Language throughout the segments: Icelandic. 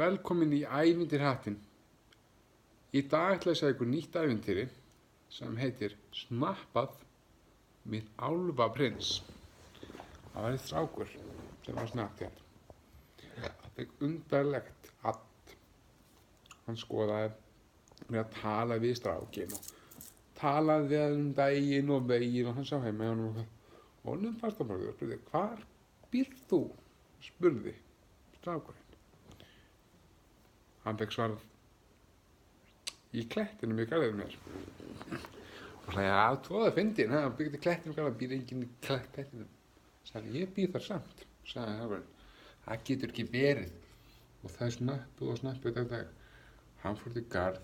Velkomin í Ævintýrahattinn. Í dag ætla ég að segja ykkur nýtt ævintýri sem heitir Snappað með álfaprins. Það var eitt strákur sem var snapptjátt. Það fekk undarlegt allt. Hann skoðaði með að tala við strákinn og talaði við hann daginn og veginn og hann sá heima hjá honum og honum fannst hann bara og spurði: "Hvar býrð þú?" spurði strákurinn. Hann fekk svarað: "Í klettinum í garðinum mér." Og sagði: "Já, þú það fyndin, hann byggði klettinum í garðinum, býr enginn í klettinum." Sagði: "Ég býð þar samt." Sagði strákurinn: "Það getur ekki verið." Og það snöppuð og snöppuð dag. Hann fór til garð.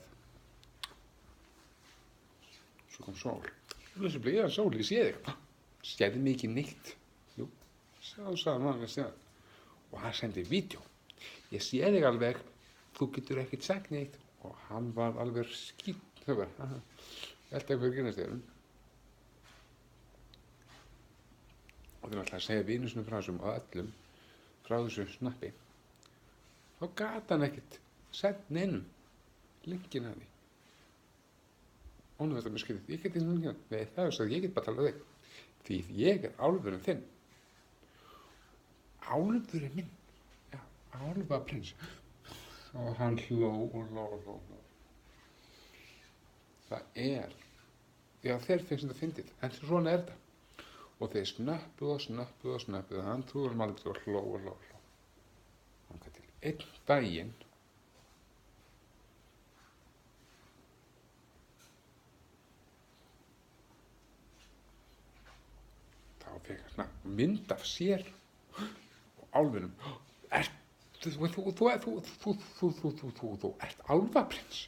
Svo kom sól. Þessu blíðan sól, ég sé þig. Sérðu mig ekki neitt? Jú, sagði hann að segja. Og hann sendi vídeó. Ég sé þig alveg, þú getur ekkert sagt neitt. Og hann var alveg skíthöfur. Velta eitthvað fyrir gynastegurinn. Og þeir ætlaði að segja vinum sinni frá þessum og öllum frá þessu snappi. Þá gat hann ekkert sent neinum linkinn að því. Ónum þetta með skriðið, ég get eins og linkinn að því. Nei, það er svo að ég get bara talað þig. Því ég er álfurinn þinn. Álfurinn minn? Já, álfaprins. Og hann hló og hló. Það er, já, þeir finnst þetta fyndið, en svona er þetta. Og þeir snöppuð, hann trúður hann aldrei og hló. Hann gæti til einn daginn þá fekk hann mynd af sér og álfinum. Þú ert álfaprins?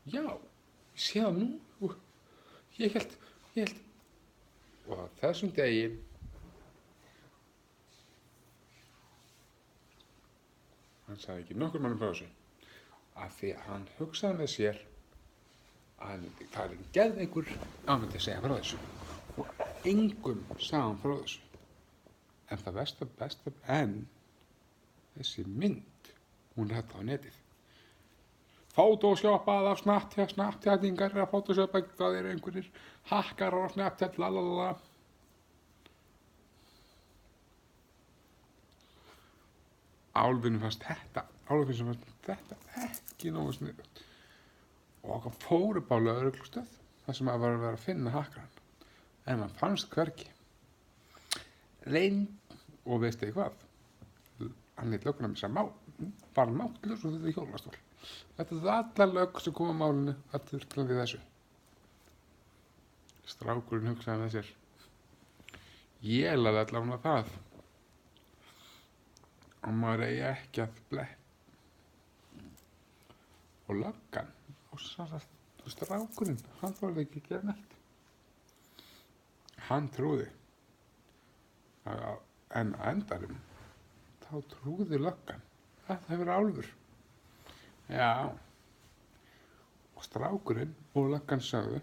Já, ég sé það nú. Ég held. Og á þessum degi hann sagði ekki nokkur mannum frá þessu, af því að hann hugsaði með sér að það er geðveikur að hann myndi segja frá þessu. Og engum sagði hann frá þessu. En það besta en þessi mynd, hún er þetta á netið. Fótóshoppað af snapptjætingar að fótóshoppa, það eru einhverjir hakkarar á Snapchat, lalala. Álfinum fannst þetta ekki nógu sniðugt. Og hann fór upp á lögreglustöð, þar sem að vera að finna hakkarann. En hann fannst hvergi. Og veistu þið hvað? Hann lét lögguna missa var máttlaus og þetta hjólastól. Þetta er allar lögg sem koma málinu að þurftlandi þessu. Strákurinn hugsaði með sér: ég laði allavega það. Og maður eigi ekki að blekka. Og löggan, og strákurinn, hann þorði ekki að gera neitt. Hann trúði. En á endanum, þá trúði löggan að það hefur álfur. Já. Og strákurinn og löggan sögðu: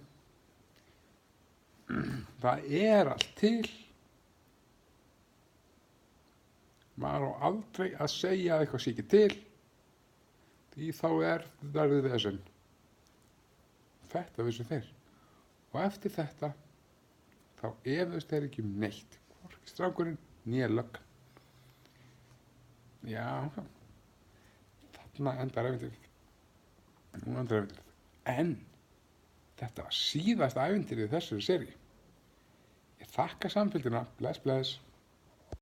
það er allt til. Maður á aldrei að segja að eitthvað sé ekki til, því þá verður vesen. Þetta vissu þeir. Og eftir þetta, þá efuðust þeir ekki neitt. Hvorki strákurinn né löggan. Já, þarna endar ævintýrið. En þetta var síðasta ævintýrið í þessari seríu. Ég þakka samfylgdina. Bless.